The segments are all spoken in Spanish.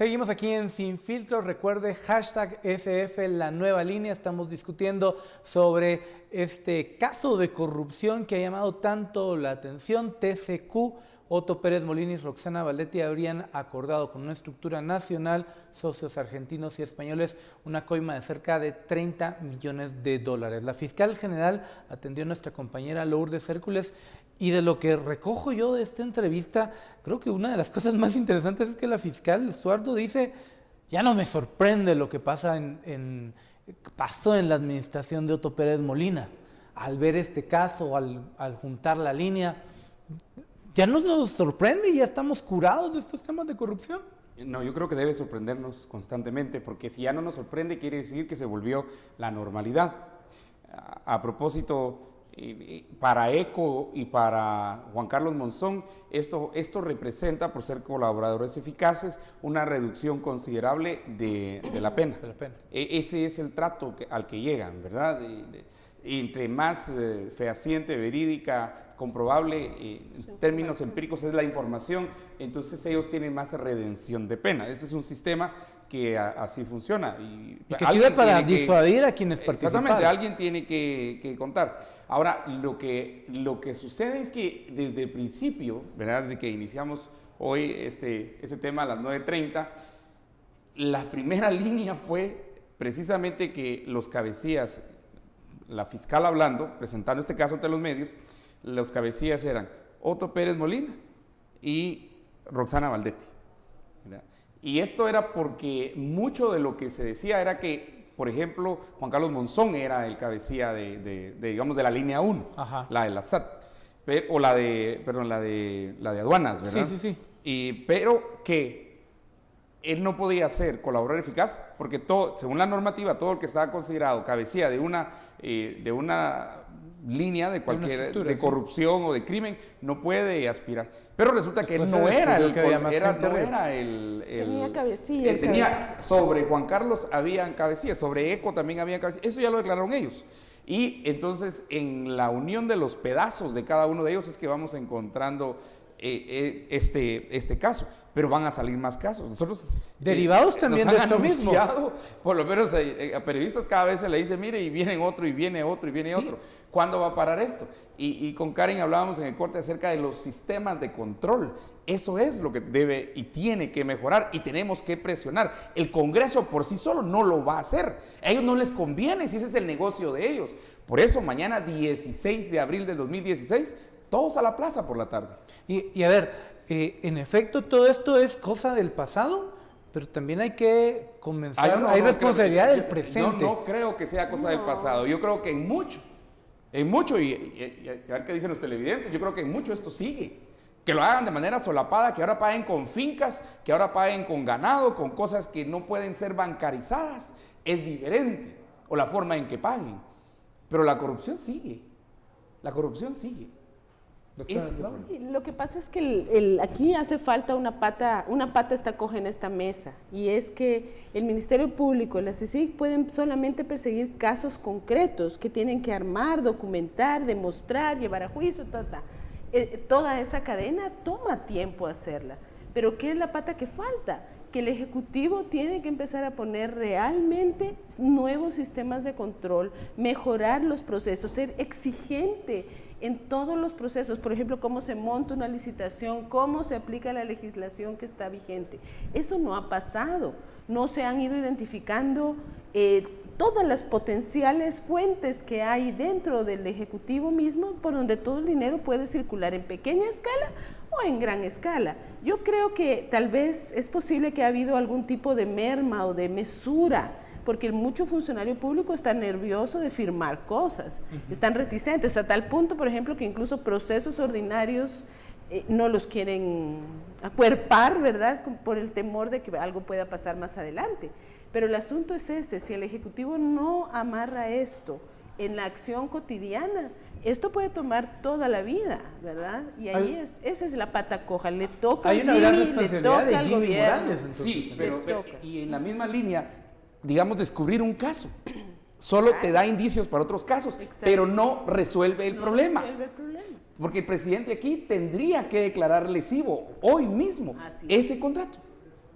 Seguimos aquí en Sin Filtro. Recuerde, hashtag SF La Nueva Línea. Estamos discutiendo sobre este caso de corrupción que ha llamado tanto la atención. TCQ, Otto Pérez Molina y Roxana Valdetti habrían acordado con una estructura nacional, socios argentinos y españoles, una coima de cerca de 30 millones de dólares. La fiscal general atendió a nuestra compañera Lourdes Hércules. Y de lo que recojo yo de esta entrevista, creo que una de las cosas más interesantes es que la fiscal Estuardo dice: ya no me sorprende lo que pasó en la administración de Otto Pérez Molina. Al ver este caso, al juntar la línea, ya no nos sorprende, ya estamos curados de estos temas de corrupción. No, yo creo que debe sorprendernos constantemente, porque si ya no nos sorprende, quiere decir que se volvió la normalidad. A propósito, para ECO y para Juan Carlos Monzón, esto representa, por ser colaboradores eficaces, una reducción considerable de la pena. Ese es el trato al que llegan, ¿verdad? Entre más fehaciente, verídica, comprobable, en términos empíricos es la información, entonces ellos tienen más redención de pena. Ese es un sistema que así funciona. Y que sirve para disuadir a quienes participan. Exactamente, alguien tiene que contar. Ahora, lo que sucede es que desde el principio, ¿verdad?, desde que iniciamos hoy ese tema a las 9:30, la primera línea fue precisamente que los cabecillas, la fiscal hablando, presentando este caso ante los medios, los cabecillas eran Otto Pérez Molina y Roxana Valdetti, ¿verdad? Y esto era porque mucho de lo que se decía era que, por ejemplo, Juan Carlos Monzón era el cabecilla digamos, de la línea 1, ajá, la de la SAT, o la de aduanas, ¿verdad? Sí. Pero que él no podía ser colaborador eficaz porque según la normativa, todo el que estaba considerado cabecilla de una línea de corrupción o de crimen no puede aspirar. Pero resulta que él no era tenía cabecilla. Sobre Juan Carlos habían cabecillas, sobre ECO también habían cabecillas. Eso ya lo declararon ellos. Y entonces en la unión de los pedazos de cada uno de ellos es que vamos encontrando este caso, pero van a salir más casos. Nosotros derivados también de esto mismo. Por lo menos a periodistas cada vez se le dice: mire, y viene otro, y viene otro, y viene otro. ¿Cuándo va a parar esto? Y con Karen hablábamos en el corte acerca de los sistemas de control. Eso es lo que debe y tiene que mejorar, y tenemos que presionar. El Congreso por sí solo no lo va a hacer. A ellos no les conviene, si ese es el negocio de ellos. Por eso mañana 16 de abril del 2016, todos a la plaza por la tarde. Y a ver, en efecto, todo esto es cosa del pasado, pero también hay que comenzar, hay responsabilidad del presente. No creo que sea cosa del pasado. Yo creo que en mucho, y a ver qué dicen los televidentes, yo creo que en mucho esto sigue. Que lo hagan de manera solapada, que ahora paguen con fincas, que ahora paguen con ganado, con cosas que no pueden ser bancarizadas, es diferente, o la forma en que paguen. Pero la corrupción sigue. La corrupción sigue. Sí, lo que pasa es que aquí hace falta una pata está coja en esta mesa, y es que el Ministerio Público y la CICIG pueden solamente perseguir casos concretos que tienen que armar, documentar, demostrar, llevar a juicio, toda esa cadena toma tiempo hacerla. Pero ¿qué es la pata que falta? Que el Ejecutivo tiene que empezar a poner realmente nuevos sistemas de control, mejorar los procesos, ser exigente en todos los procesos. Por ejemplo, cómo se monta una licitación, cómo se aplica la legislación que está vigente. Eso no ha pasado. No se han ido identificando todas las potenciales fuentes que hay dentro del Ejecutivo mismo, por donde todo el dinero puede circular en pequeña escala o en gran escala. Yo creo que tal vez es posible que ha habido algún tipo de merma o de mesura, porque mucho funcionario público está nervioso de firmar cosas, están reticentes, a tal punto, por ejemplo, que incluso procesos ordinarios no los quieren acuerpar, ¿verdad?, por el temor de que algo pueda pasar más adelante. Pero el asunto es ese: si el Ejecutivo no amarra esto en la acción cotidiana, esto puede tomar toda la vida, ¿verdad? Y ahí esa es la pata coja, le toca al Jimmy, le toca al gobierno. Morales, sí, pero y en la misma línea, digamos, descubrir un caso solo te da indicios para otros casos, pero no resuelve el problema. Porque el presidente aquí tendría que declarar lesivo hoy mismo ese contrato.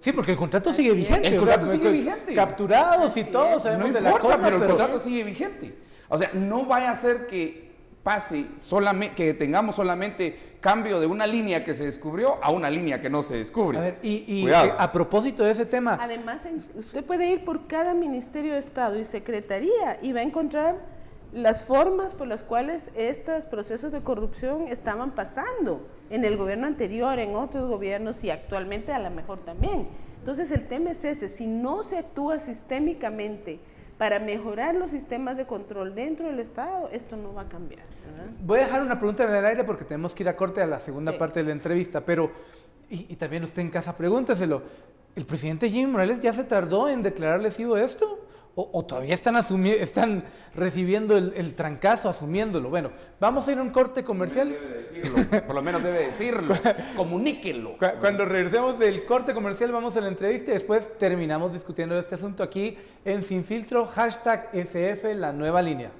Sí, porque el contrato sigue vigente. El contrato sigue vigente. Capturados y todo, sabemos de la importa, cosa, pero el contrato sigue vigente. O sea, no vaya a ser que pase solamente, que tengamos solamente cambio de una línea que se descubrió a una línea que no se descubre. A ver, y a propósito de ese tema. Además, usted puede ir por cada Ministerio de Estado y Secretaría y va a encontrar las formas por las cuales estos procesos de corrupción estaban pasando en el gobierno anterior, en otros gobiernos y actualmente a lo mejor también. Entonces el tema es ese, si no se actúa sistémicamente para mejorar los sistemas de control dentro del Estado, esto no va a cambiar, ¿verdad? Voy a dejar una pregunta en el aire porque tenemos que ir a corte a la segunda parte de la entrevista, pero, y también usted en casa pregúnteselo, ¿el presidente Jimmy Morales ya se tardó en declarar lesivo esto? ¿O todavía están recibiendo el trancazo, asumiéndolo? Bueno, vamos a ir a un corte comercial. Debe decirlo, por lo menos debe decirlo, comuníquenlo. Cuando regresemos del corte comercial vamos a la entrevista y después terminamos discutiendo este asunto aquí en Sin Filtro, #SF, la nueva línea.